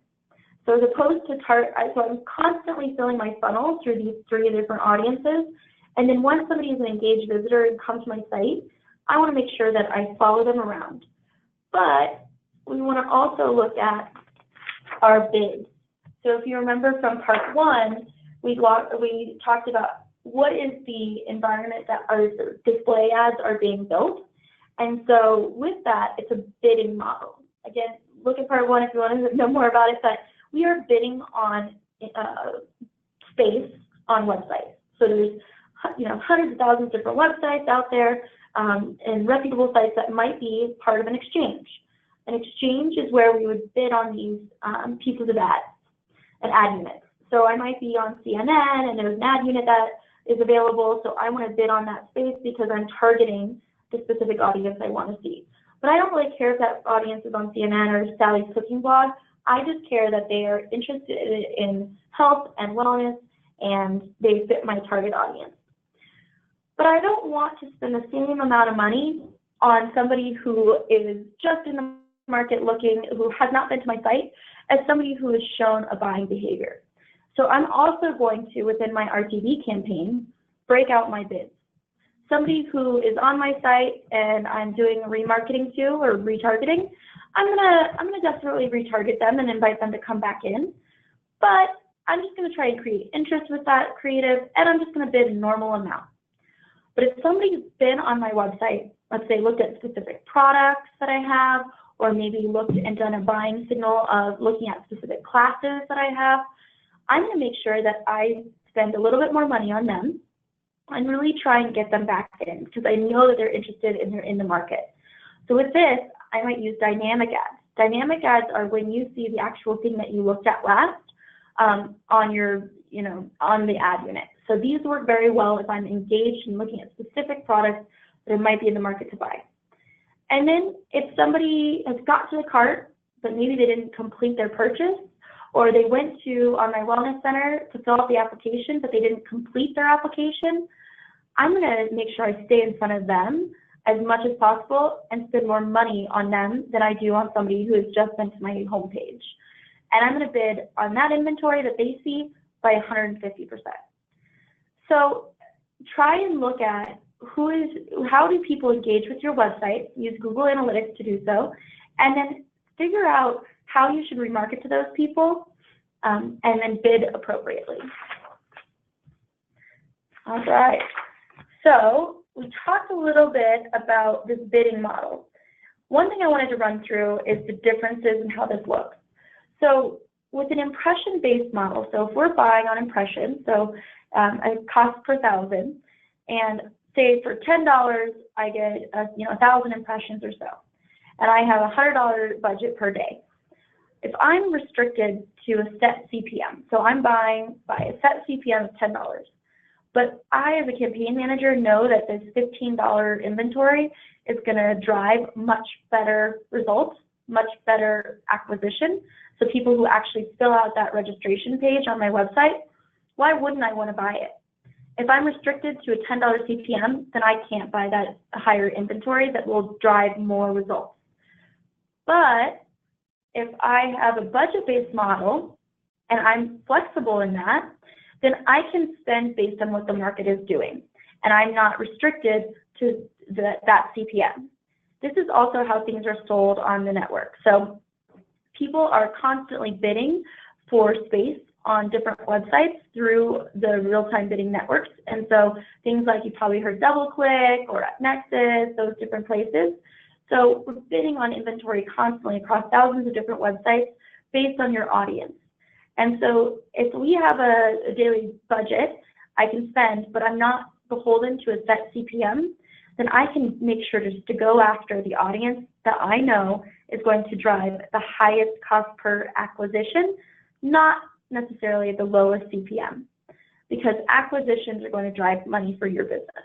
So as opposed to so I'm constantly filling my funnel through these 3 different audiences, and then once somebody is an engaged visitor and comes to my site, I want to make sure that I follow them around. But we want to also look at our bids. So if you remember from part 1, we talked about what is the environment that our display ads are being built. And so with that, it's a bidding model. Again, look at part 1 if you want to know more about it, but we are bidding on space on websites. So there's hundreds of thousands of different websites out there and reputable sites that might be part of an exchange. An exchange is where we would bid on these pieces of ads, an ad unit. So I might be on CNN and there's an ad unit that is available, so I want to bid on that space because I'm targeting the specific audience I want to see. But I don't really care if that audience is on CNN or Sally's cooking blog. I just care that they are interested in health and wellness and they fit my target audience. But I don't want to spend the same amount of money on somebody who is just in the market looking, who has not been to my site, as somebody who has shown a buying behavior. So I'm also going to, within my RTB campaign, break out my bids. Somebody who is on my site and I'm doing remarketing to or retargeting, I'm gonna definitely retarget them and invite them to come back in. But I'm just gonna try and create interest with that creative, and I'm just gonna bid a normal amount. But if somebody's been on my website, let's say looked at specific products that I have, or maybe looked and done a buying signal of looking at specific classes that I have, I'm going to make sure that I spend a little bit more money on them and really try and get them back in because I know that they're interested and they're in the market. So with this, I might use dynamic ads. Dynamic ads are when you see the actual thing that you looked at last on your, on the ad unit. So these work very well if I'm engaged in looking at specific products that I might be in the market to buy. And then if somebody has got to the cart, but maybe they didn't complete their purchase, or they went to on my wellness center to fill out the application, but they didn't complete their application, I'm going to make sure I stay in front of them as much as possible and spend more money on them than I do on somebody who has just been to my homepage. And I'm going to bid on that inventory that they see by 150%. So try and look at how do people engage with your website, use Google Analytics to do so, and then figure out how you should remarket to those people, and then bid appropriately. All right, so we talked a little bit about this bidding model. One thing I wanted to run through is the differences in how this looks. So with an impression-based model, so if we're buying on impressions, so a cost per 1,000, and say for $10, I get 1,000 impressions or so, and I have a $100 budget per day. If I'm restricted to a set CPM, so I'm buying by a set CPM of $10, but I, as a campaign manager, know that this $15 inventory is going to drive much better results, much better acquisition. So people who actually fill out that registration page on my website, why wouldn't I want to buy it? If I'm restricted to a $10 CPM, then I can't buy that higher inventory that will drive more results. But if I have a budget-based model and I'm flexible in that, then I can spend based on what the market is doing, and I'm not restricted to that CPM. This is also how things are sold on the network. So people are constantly bidding for space on different websites through the real-time bidding networks. And so things like you probably heard DoubleClick or Nexus, those different places. So we're bidding on inventory constantly across thousands of different websites based on your audience. And so if we have a daily budget I can spend, but I'm not beholden to a set CPM, then I can make sure to go after the audience that I know is going to drive the highest cost per acquisition, not necessarily the lowest CPM, because acquisitions are going to drive money for your business.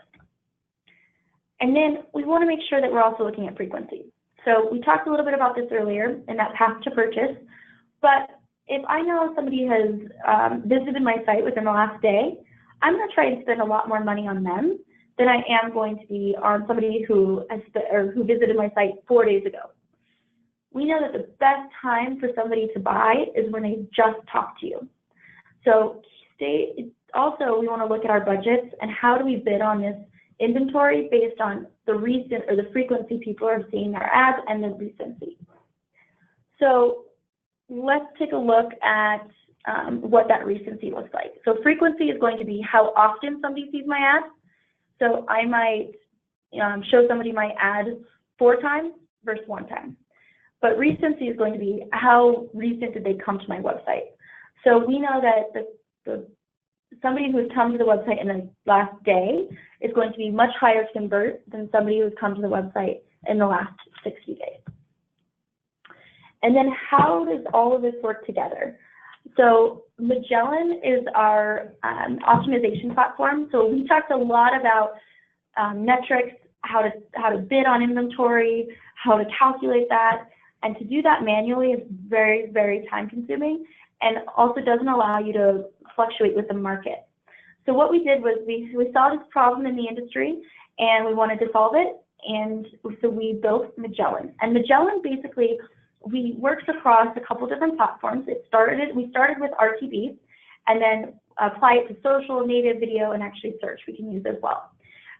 And then we want to make sure that we're also looking at frequency. So we talked a little bit about this earlier in that path to purchase, but if I know somebody has visited my site within the last day, I'm going to try and spend a lot more money on them than I am going to be on somebody who visited my site 4 days ago. We know that the best time for somebody to buy is when they just talk to you. So also we want to look at our budgets and how do we bid on this inventory based on the recent or the frequency people are seeing our ads and the recency. So let's take a look at what that recency looks like. So frequency is going to be how often somebody sees my ad. So I might show somebody my ad 4 times versus 1 time. But recency is going to be how recent did they come to my website. So we know that somebody who has come to the website in the last day is going to be much higher to convert than somebody who has come to the website in the last 60 days. And then how does all of this work together? So Magellan is our optimization platform. So we talked a lot about metrics, how to bid on inventory, how to calculate that. And to do that manually is very, very time consuming and also doesn't allow you to fluctuate with the market. So what we did was we saw this problem in the industry and we wanted to solve it. And so we built Magellan. And Magellan basically works across a couple different platforms. We started with RTB and then apply it to social, native, video, and actually search we can use as well.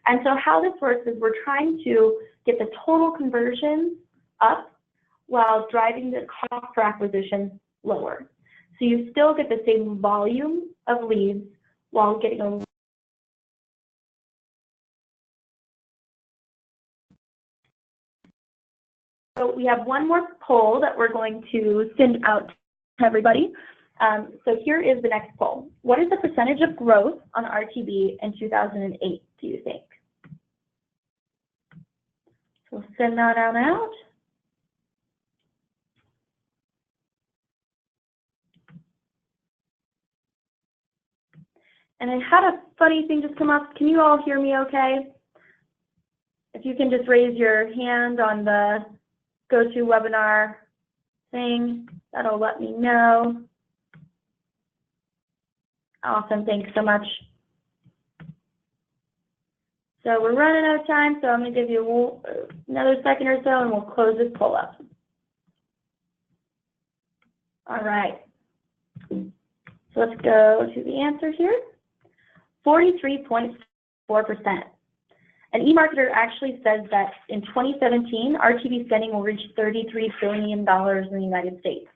And so how this works is we're trying to get the total conversion up while driving the cost per acquisition lower. So you still get the same volume of leads while getting a So we have one more poll that we're going to send out to everybody. So here is the next poll. What is the percentage of growth on RTB in 2008, do you think? So we'll send that out. And I had a funny thing just come up. Can you all hear me okay? If you can just raise your hand on the GoToWebinar thing, that'll let me know. Awesome, thanks so much. So we're running out of time, so I'm going to give you another second or so and we'll close this poll up. All right. So let's go to the answer here. 43.4%. An eMarketer actually says that in 2017, our TV spending will reach $33 billion in the United States.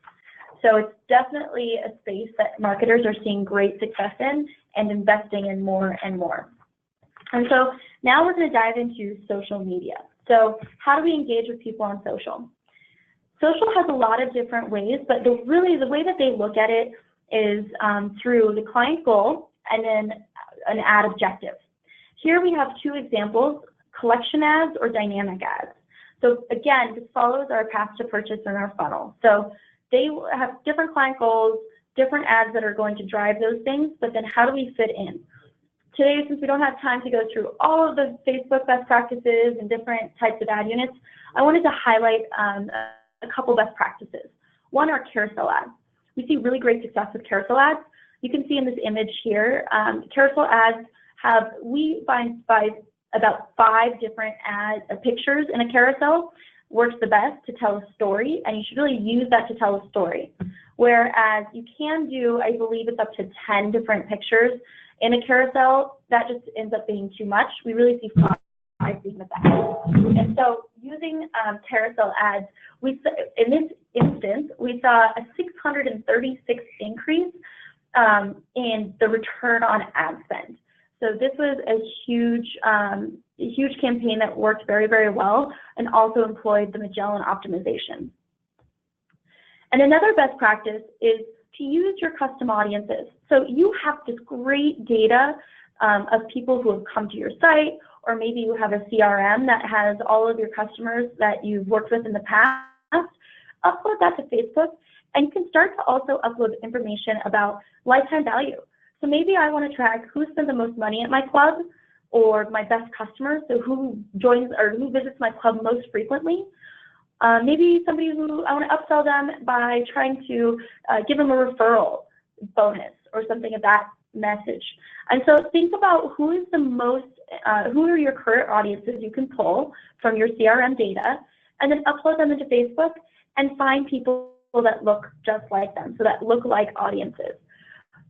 So it's definitely a space that marketers are seeing great success in and investing in more and more. And so now we're going to dive into social media. So how do we engage with people on social? Social has a lot of different ways, but the way that they look at it is through the client goal and then an ad objective. Here we have two examples, collection ads or dynamic ads. So again, this follows our path to purchase in our funnel. So they have different client goals, different ads that are going to drive those things, but then how do we fit in? Today, since we don't have time to go through all of the Facebook best practices and different types of ad units, I wanted to highlight a couple best practices. One are carousel ads. We see really great success with carousel ads. You can see in this image here, carousel ads we find by about 5 different pictures in a carousel works the best to tell a story, and you should really use that to tell a story. Whereas you can do, I believe it's up to 10 different pictures in a carousel, that just ends up being too much. We really see 5 being the best. And so using carousel ads, in this instance, we saw a 636 increase in the return on ad spend. So this was a huge campaign that worked very, very well and also employed the Magellan optimization. And another best practice is to use your custom audiences. So you have this great data of people who have come to your site, or maybe you have a CRM that has all of your customers that you've worked with in the past. Upload that to Facebook, and you can start to also upload information about lifetime value. So maybe I want to track who spends the most money at my club or my best customers, so who joins or who visits my club most frequently. Maybe somebody who I want to upsell them by trying to give them a referral bonus or something of that message. And so think about who is the most, who are your current audiences you can pull from your CRM data, and then upload them into Facebook and find people that look just like them, so that look like audiences.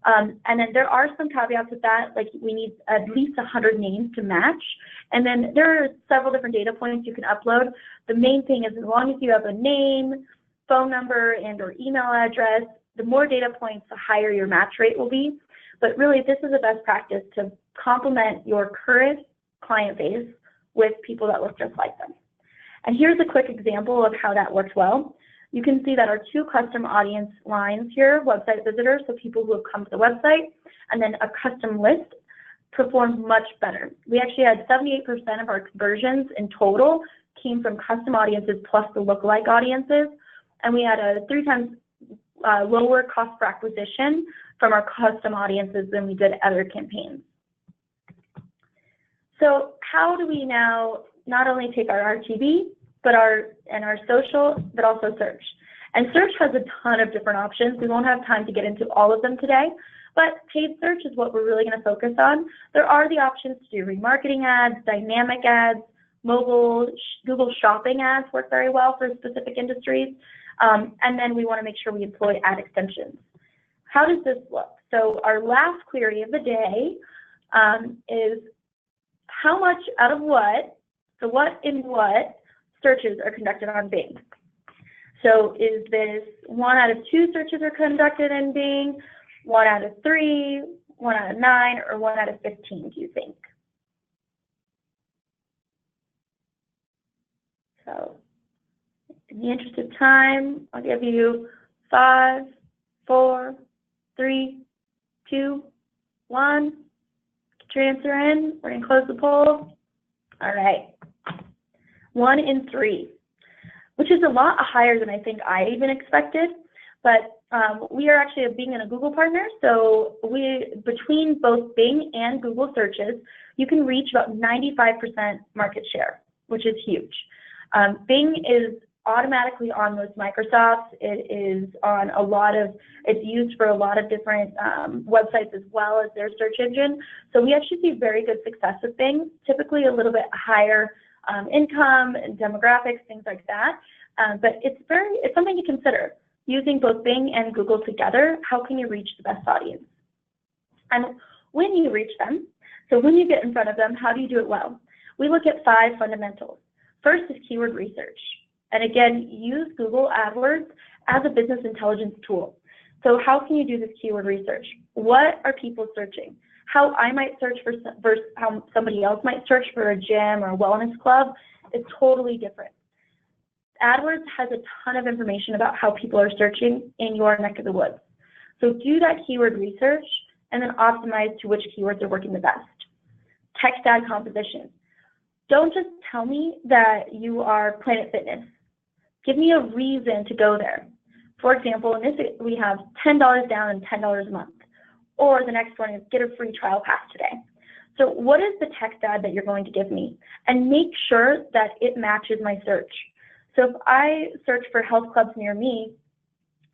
And then there are some caveats with that, like we need at least 100 names to match. And then there are several different data points you can upload. The main thing is as long as you have a name, phone number, and or email address, the more data points, the higher your match rate will be. But really, this is a best practice to complement your current client base with people that look just like them. And here's a quick example of how that worked well. You can see that our 2 custom audience lines here, website visitors, so people who have come to the website, and then a custom list performed much better. We actually had 78% of our conversions in total came from custom audiences plus the lookalike audiences, and we had a 3 times lower cost per acquisition from our custom audiences than we did other campaigns. So how do we now not only take our RTB, but our social, but also search? And search has a ton of different options. We won't have time to get into all of them today, but paid search is what we're really going to focus on. There are the options to do remarketing ads, dynamic ads, mobile, Google shopping ads work very well for specific industries. And then we want to make sure we employ ad extensions. How does this look? So our last query of the day is how much out of what, so what in what searches are conducted on Bing? So is this 1 out of 2 searches are conducted in Bing, 1 out of 3, 1 out of 9, or 1 out of 15, do you think? So in the interest of time, I'll give you 5, 4, 3, 2, 1. Get your answer in. We're going to close the poll. All right. 1 in 3, which is a lot higher than I think I even expected. But we are actually a Bing and a Google partner. So between both Bing and Google searches, you can reach about 95% market share, which is huge. Bing is automatically on most Microsofts. It is on it's used for a lot of different websites as well as their search engine. So we actually see very good success with Bing, typically a little bit higher income and demographics, things like that. But it's something to consider. Using both Bing and Google together, how can you reach the best audience? And when you reach them, so when you get in front of them, how do you do it well? we look at 5 fundamentals. First is keyword research. And again, use Google AdWords as a business intelligence tool. So how can you do this keyword research? What are people searching? How I might search versus how somebody else might search for a gym or a wellness club is totally different. AdWords has a ton of information about how people are searching in your neck of the woods. So do that keyword research and then optimize to which keywords are working the best. Text ad composition. Don't just tell me that you are Planet Fitness. Give me a reason to go there. For example, in this we have $10 down and $10 a month. Or the next one is get a free trial pass today. So what is the text ad that you're going to give me? And make sure that it matches my search. So if I search for health clubs near me,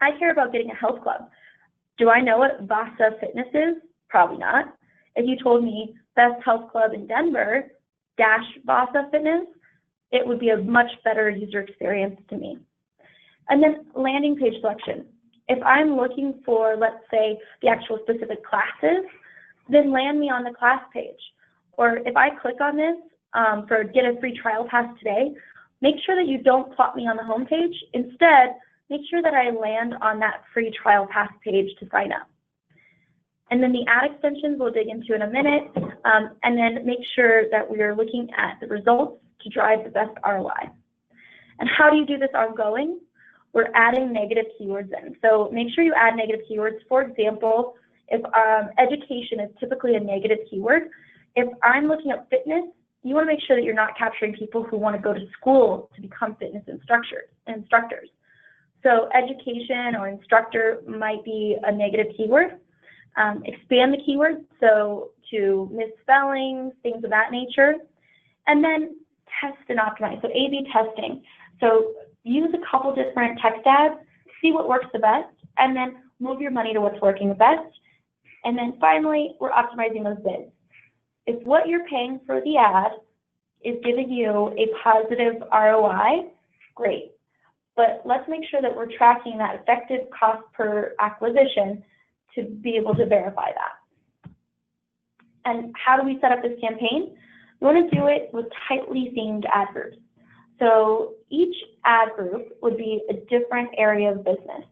I care about getting a health club. Do I know what Vasa Fitness is? Probably not. If you told me best health club in Denver, dash Vasa Fitness, it would be a much better user experience to me. And then landing page selection. If I'm looking for, let's say, the actual specific classes, then land me on the class page. Or if I click on this for get a free trial pass today, make sure that you don't plot me on the home page. Instead, make sure that I land on that free trial pass page to sign up. And then the ad extensions we'll dig into in a minute, and then make sure that we are looking at the results to drive the best ROI. And how do you do this ongoing? We're adding negative keywords in. So make sure you add negative keywords. For example, if education is typically a negative keyword, if I'm looking at fitness, you want to make sure that you're not capturing people who want to go to school to become fitness instructors. So education or instructor might be a negative keyword. Expand the keyword, so to misspellings, things of that nature. And then test and optimize, so A/B testing. So use a couple different text ads, see what works the best, and then move your money to what's working the best. And then finally, we're optimizing those bids. If what you're paying for the ad is giving you a positive ROI, great. But let's make sure that we're tracking that effective cost per acquisition to be able to verify that. And how do we set up this campaign? We want to do it with tightly themed ad groups. So each ad group would be a different area of business.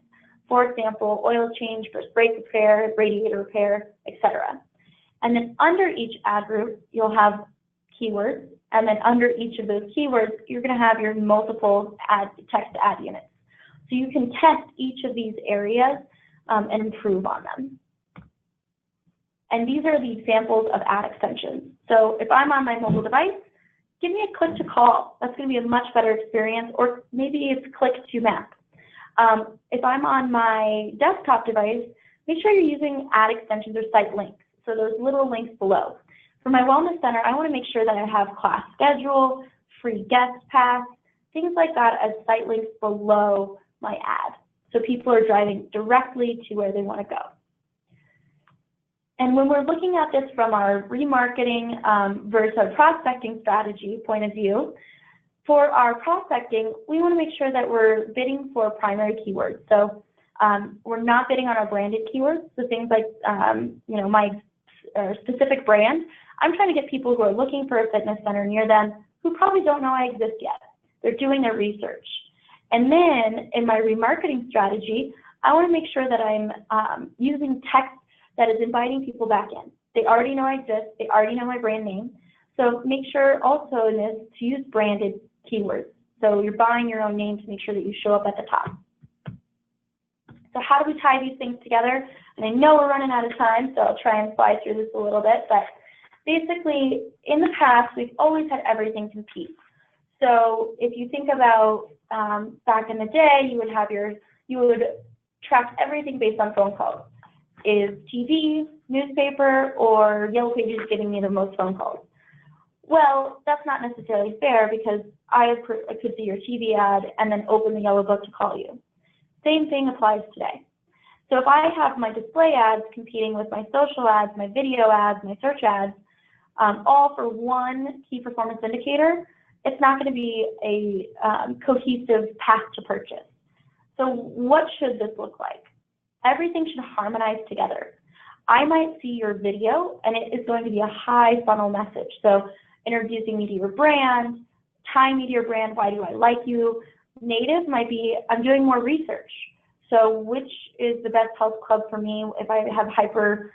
For example, oil change versus brake repair, radiator repair, etc. And then under each ad group, you'll have keywords. And then under each of those keywords, you're going to have your multiple text ad units. So you can test each of these areas and improve on them. And these are the examples of ad extensions. So if I'm on my mobile device, give me a click to call. That's going to be a much better experience, or maybe it's click to map. If I'm on my desktop device, make sure you're using ad extensions or site links. So those little links below. For my wellness center, I want to make sure that I have class schedule, free guest pass, things like that as site links below my ad. So people are driving directly to where they want to go. And when we're looking at this from our remarketing versus our prospecting strategy point of view, for our prospecting, we want to make sure that we're bidding for primary keywords. So we're not bidding on our branded keywords, so things like my specific brand. I'm trying to get people who are looking for a fitness center near them who probably don't know I exist yet. They're doing their research. And then in my remarketing strategy, I want to make sure that I'm using text that is inviting people back in. They already know I exist. They already know my brand name. So make sure also in this to use branded keywords. So you're buying your own name to make sure that you show up at the top. So how do we tie these things together? And I know we're running out of time, so I'll try and fly through this a little bit. But basically, in the past, we've always had everything compete. So if you think about back in the day, you would track everything based on phone calls. Is TV, newspaper, or Yellow Pages giving me the most phone calls? Well, that's not necessarily fair because I could see your TV ad and then open the Yellow Book to call you. Same thing applies today. So if I have my display ads competing with my social ads, my video ads, my search ads, all for one key performance indicator, it's not going to be a cohesive path to purchase. So what should this look like? Everything should harmonize together. I might see your video and it is going to be a high funnel message. So introducing me to your brand, tying me to your brand, why do I like you. Native might be, I'm doing more research. So which is the best health club for me if I have hyper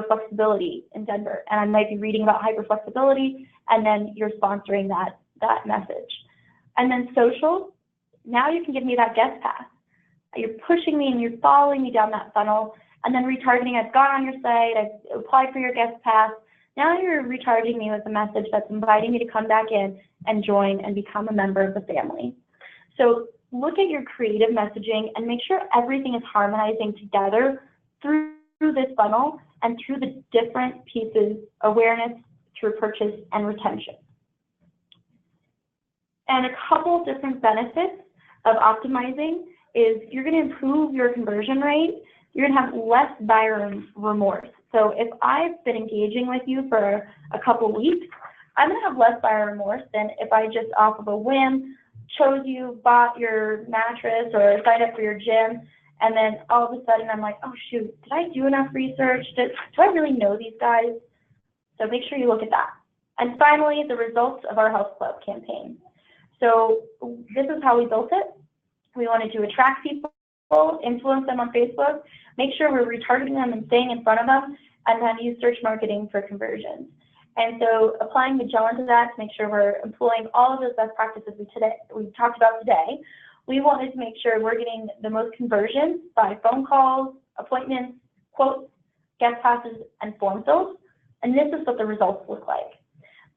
flexibility in Denver? And I might be reading about hyper flexibility, and then you're sponsoring that message. And then social, now you can give me that guest pass. You're pushing me and you're following me down that funnel. And then retargeting, I've gone on your site, I've applied for your guest pass. Now you're retargeting me with a message that's inviting me to come back in and join and become a member of the family. So look at your creative messaging and make sure everything is harmonizing together through this funnel and through the different pieces: awareness, through purchase, and retention. And a couple different benefits of optimizing is you're going to improve your conversion rate. You're going to have less buyer remorse. So if I've been engaging with you for a couple weeks, I'm going to have less buyer remorse than if I just off of a whim chose you, bought your mattress, or signed up for your gym, and then all of a sudden I'm like, oh shoot, did I do enough research? Do I really know these guys? So make sure you look at that. And finally, the results of our Health Club campaign. So this is how we built it. We wanted to attract people, influence them on Facebook, make sure we're retargeting them and staying in front of them, and then use search marketing for conversions. And so applying Magellan to that to make sure we're employing all of those best practices we talked about today, we wanted to make sure we're getting the most conversions by phone calls, appointments, quotes, guest passes, and form fills. And this is what the results look like.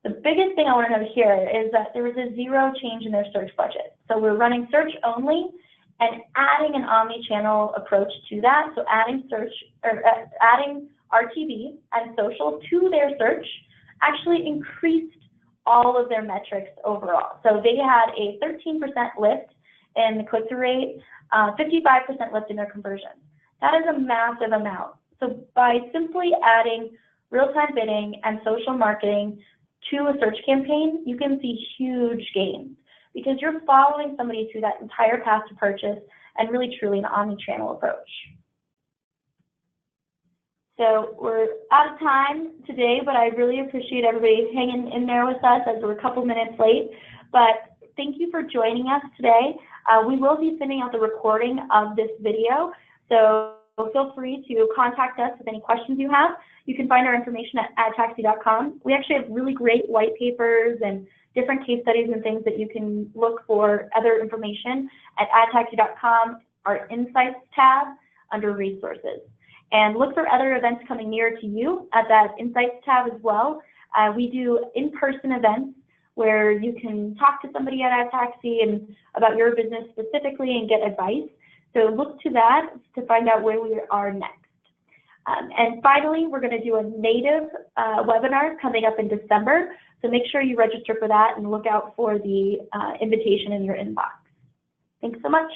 The biggest thing I want to note here is that there was a zero change in their search budget. So we're running search only and adding an omni-channel approach to that. So adding search, or adding RTV and social to their search actually increased all of their metrics overall. So they had a 13% lift in the click-through rate, 55% lift in their conversions. That is a massive amount. So by simply adding real-time bidding and social marketing to a search campaign, you can see huge gains because you're following somebody through that entire path to purchase and really truly an omni-channel approach. So we're out of time today, but I really appreciate everybody hanging in there with us as we're a couple minutes late. But thank you for joining us today. We will be sending out the recording of this video, so feel free to contact us with any questions you have. You can find our information at adtaxi.com. We actually have really great white papers and different case studies and things that you can look for other information at adtaxi.com, our Insights tab under Resources. And look for other events coming near to you at that Insights tab as well. We do in-person events where you can talk to somebody at AdTaxi and about your business specifically and get advice. So look to that to find out where we are next. And finally, we're going to do a native webinar coming up in December. So make sure you register for that and look out for the invitation in your inbox. Thanks so much.